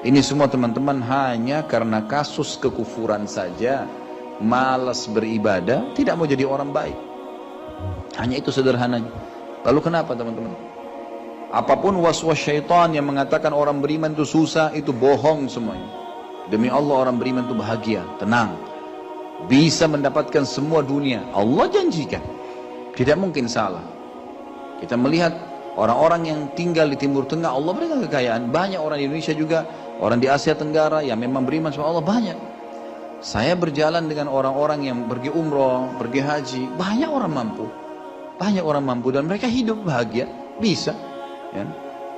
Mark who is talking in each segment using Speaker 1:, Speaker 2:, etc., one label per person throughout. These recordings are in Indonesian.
Speaker 1: Ini semua teman-teman hanya karena kasus kekufuran saja, malas beribadah, tidak mau jadi orang baik. Hanya itu sederhananya. Lalu kenapa teman-teman? Apapun was-was syaitan yang mengatakan orang beriman itu susah, itu bohong semuanya. Demi Allah orang beriman itu bahagia, tenang, bisa mendapatkan semua dunia. Allah janjikan, tidak mungkin salah. Kita melihat orang-orang yang tinggal di Timur Tengah, Allah berikan kekayaan. Banyak orang di Indonesia juga, orang di Asia Tenggara yang memang beriman sama Allah banyak. Saya berjalan dengan orang-orang yang pergi umroh, pergi haji, banyak orang mampu. Banyak orang mampu dan mereka hidup bahagia, bisa. Ya.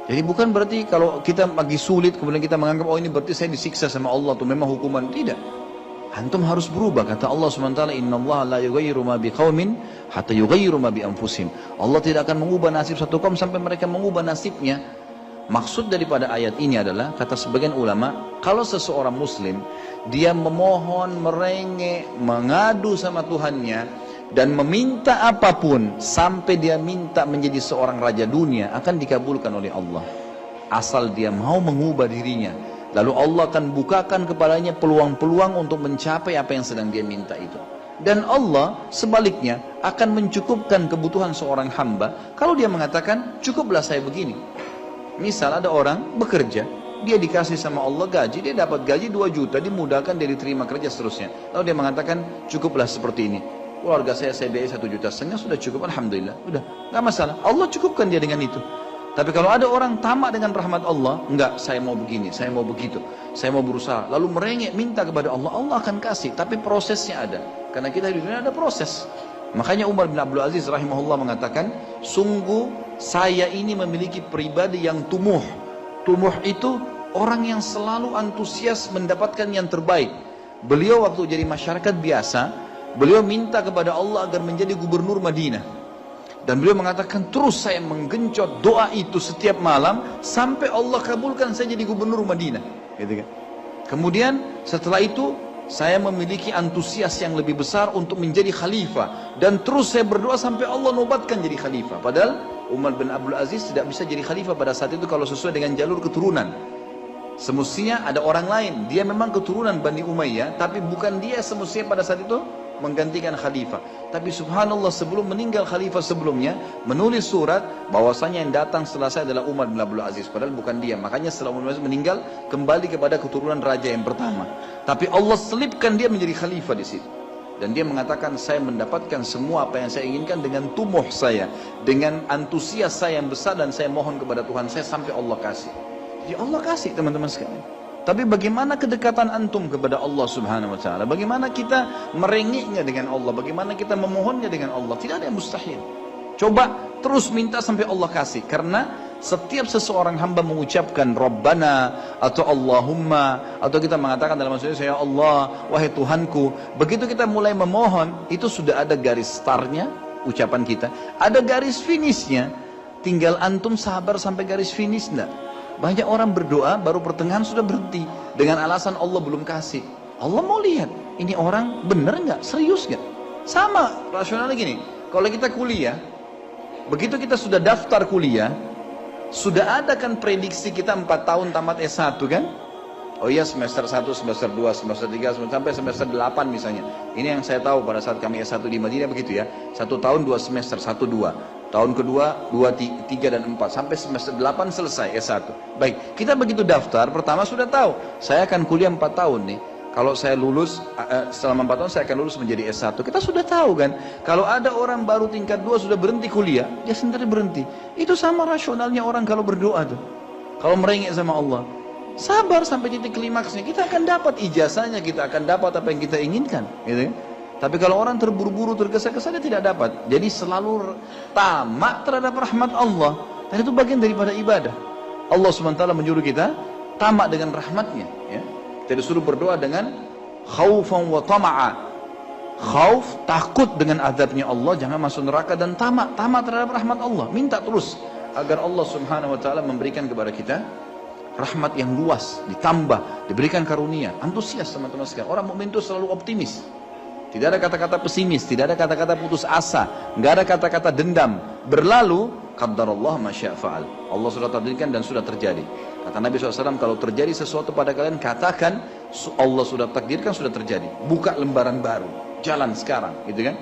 Speaker 1: Jadi bukan berarti kalau kita lagi sulit kemudian kita menganggap oh ini berarti saya disiksa sama Allah tuh memang hukuman. Tidak. Antum harus berubah. Kata Allah SWT, innallaha la yughayyiru ma biqaumin hatta yughayyiru ma bi anfusihim. Allah tidak akan mengubah nasib satu kaum sampai mereka mengubah nasibnya. Maksud daripada ayat ini adalah, kata sebagian ulama, kalau seseorang muslim dia memohon, merengek, mengadu sama Tuhannya dan meminta apapun sampai dia minta menjadi seorang raja dunia, akan dikabulkan oleh Allah asal dia mau mengubah dirinya. Lalu Allah akan bukakan kepadanya peluang-peluang untuk mencapai apa yang sedang dia minta itu. Dan Allah sebaliknya akan mencukupkan kebutuhan seorang hamba kalau dia mengatakan cukuplah saya begini. Misal ada orang bekerja, dia dikasih sama Allah gaji, dia dapat gaji 2 juta, dimudahkan, dia diterima kerja seterusnya. Lalu dia mengatakan cukuplah seperti ini. Keluarga saya biayai 1,5 juta, sudah cukup, alhamdulillah, udah, nggak masalah. Allah cukupkan dia dengan itu. Tapi kalau ada orang tamak dengan rahmat Allah, enggak, saya mau begini, saya mau begitu, saya mau berusaha, lalu merengek minta kepada Allah, Allah akan kasih, tapi prosesnya ada. Karena kita di dunia ada proses. Makanya Umar bin Abdul Aziz rahimahullah mengatakan, sungguh saya ini memiliki pribadi yang tumuh. Tumuh itu orang yang selalu antusias mendapatkan yang terbaik. Beliau waktu jadi masyarakat biasa, beliau minta kepada Allah agar menjadi gubernur Madinah. Dan beliau mengatakan terus saya menggencot doa itu setiap malam sampai Allah kabulkan saya jadi gubernur Madinah. Gitu kan? Kemudian setelah itu saya memiliki antusias yang lebih besar untuk menjadi khalifah. Dan terus saya berdoa sampai Allah nobatkan jadi khalifah. Padahal Umar bin Abdul Aziz tidak bisa jadi khalifah pada saat itu kalau sesuai dengan jalur keturunan. Semestinya ada orang lain. Dia memang keturunan Bani Umayyah, tapi bukan dia semestinya pada saat itu menggantikan khalifah. Tapi subhanallah sebelum meninggal khalifah sebelumnya menulis surat bahwasanya yang datang setelah saya adalah Umar bin Abdul Aziz, padahal bukan dia. Makanya setelah Umar bin Abdul Aziz meninggal kembali kepada keturunan raja yang pertama. Tapi Allah selipkan dia menjadi khalifah di situ. Dan dia mengatakan saya mendapatkan semua apa yang saya inginkan dengan tumuh saya, dengan antusias saya yang besar, dan saya mohon kepada Tuhan saya sampai Allah kasih. Jadi Allah kasih teman-teman sekalian. Tapi bagaimana kedekatan antum kepada Allah subhanahu wa ta'ala? Bagaimana kita merengeknya dengan Allah? Bagaimana kita memohonnya dengan Allah? Tidak ada yang mustahil. Coba terus minta sampai Allah kasih. Karena setiap seseorang hamba mengucapkan Rabbana atau Allahumma, atau kita mengatakan dalam maksudnya ya Allah, wahai Tuhanku. Begitu kita mulai memohon, itu sudah ada garis startnya ucapan kita. Ada garis finishnya. Tinggal antum sabar sampai garis finish enggak? Banyak orang berdoa baru pertengahan sudah berhenti dengan alasan Allah belum kasih. Allah mau lihat ini orang benar nggak, serius nggak. Sama rasionalnya gini, kalau kita kuliah, begitu kita sudah daftar kuliah, sudah ada kan prediksi kita 4 tahun tamat S1 kan? Oh iya, semester 1, semester 2, semester 3, sampai semester 8 misalnya. Ini yang saya tahu pada saat kami S1 di Madinah begitu ya. 1 tahun 2 semester, 1, 2. Tahun kedua, 2, 3, dan 4. Sampai semester 8 selesai S1. Baik, kita begitu daftar, pertama sudah tahu. Saya akan kuliah 4 tahun nih. Kalau saya lulus, selama 4 tahun saya akan lulus menjadi S1. Kita sudah tahu kan. Kalau ada orang baru tingkat 2 sudah berhenti kuliah, dia sendiri berhenti. Itu sama rasionalnya orang kalau berdoa tuh. Kalau merengek sama Allah. Sabar sampai titik klimaksnya. Kita akan dapat ijazahnya, kita akan dapat apa yang kita inginkan. Gitu kan? Tapi kalau orang terburu-buru, tergesa-gesa, dia tidak dapat. Jadi selalu tamak terhadap rahmat Allah. Dan itu bagian daripada ibadah. Allah SWT menyuruh kita tamak dengan rahmatnya. Ya. Kita disuruh berdoa dengan khaufan wa tama'a. Khauf, takut dengan azabnya Allah, jangan masuk neraka, dan tamak terhadap rahmat Allah. Minta terus agar Allah SWT memberikan kepada kita rahmat yang luas, ditambah, diberikan karunia. Antusias teman-teman sekalian. Orang mukmin itu selalu optimis. Tidak ada kata-kata pesimis, tidak ada kata-kata putus asa, nggak ada kata-kata dendam. Berlalu, Qaddarallah ma syaa fa'al. Allah sudah takdirkan dan sudah terjadi. Kata Nabi SAW, kalau terjadi sesuatu pada kalian, katakan Allah sudah takdirkan, sudah terjadi. Buka lembaran baru, jalan sekarang, gitu kan?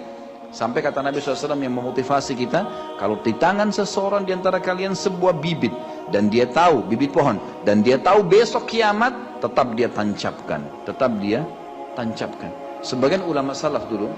Speaker 1: Sampai kata Nabi SAW yang memotivasi kita, kalau di tangan seseorang di antara kalian sebuah bibit, dan dia tahu, bibit pohon, dan dia tahu besok kiamat, tetap dia tancapkan. Tetap dia tancapkan. Sebagian ulama salaf dulu,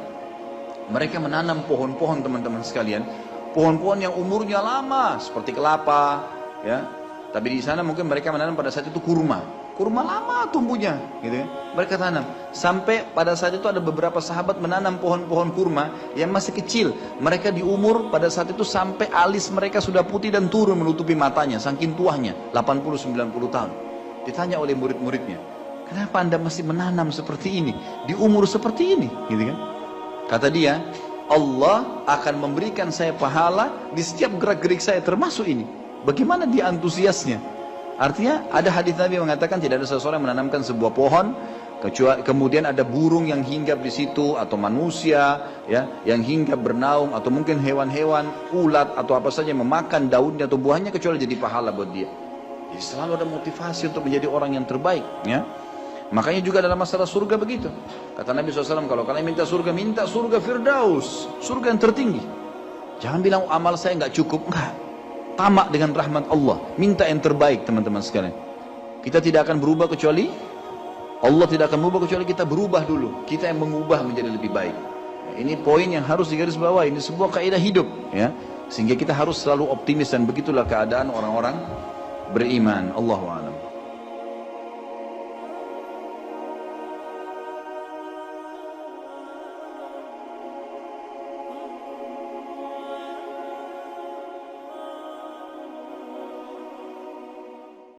Speaker 1: mereka menanam pohon-pohon teman-teman sekalian, pohon-pohon yang umurnya lama, seperti kelapa, ya. Tapi di sana mungkin mereka menanam pada saat itu kurma. Kurma lama tumbuhnya, gitu kan. Mereka tanam. Sampai pada saat itu ada beberapa sahabat menanam pohon-pohon kurma yang masih kecil. Mereka di umur pada saat itu sampai alis mereka sudah putih dan turun menutupi matanya, saking tuanya, 80-90 tahun. Ditanya oleh murid-muridnya, kenapa anda masih menanam seperti ini, di umur seperti ini, gitu kan. Kata dia, Allah akan memberikan saya pahala di setiap gerak-gerik saya, termasuk ini. Bagaimana dia antusiasnya? Artinya ada hadis Nabi mengatakan tidak ada seseorang yang menanamkan sebuah pohon kecuali kemudian ada burung yang hinggap di situ, atau manusia ya yang hinggap bernaung, atau mungkin hewan-hewan, ulat atau apa saja yang memakan daunnya atau buahnya, kecuali jadi pahala buat dia. Jadi selalu ada motivasi untuk menjadi orang yang terbaik, ya. Makanya juga dalam masalah surga begitu. Kata Nabi SAW, kalau kalian minta surga Firdaus, surga yang tertinggi. Jangan bilang amal saya nggak cukup, enggak. Tamak dengan rahmat Allah, minta yang terbaik teman-teman sekalian. Kita tidak akan berubah kecuali Allah tidak akan berubah kecuali kita berubah dulu. Kita yang mengubah menjadi lebih baik. Ini poin yang harus digarisbawahi. Ini sebuah kaidah hidup, ya. Sehingga kita harus selalu optimis, dan begitulah keadaan orang-orang beriman. Allahu a'lam.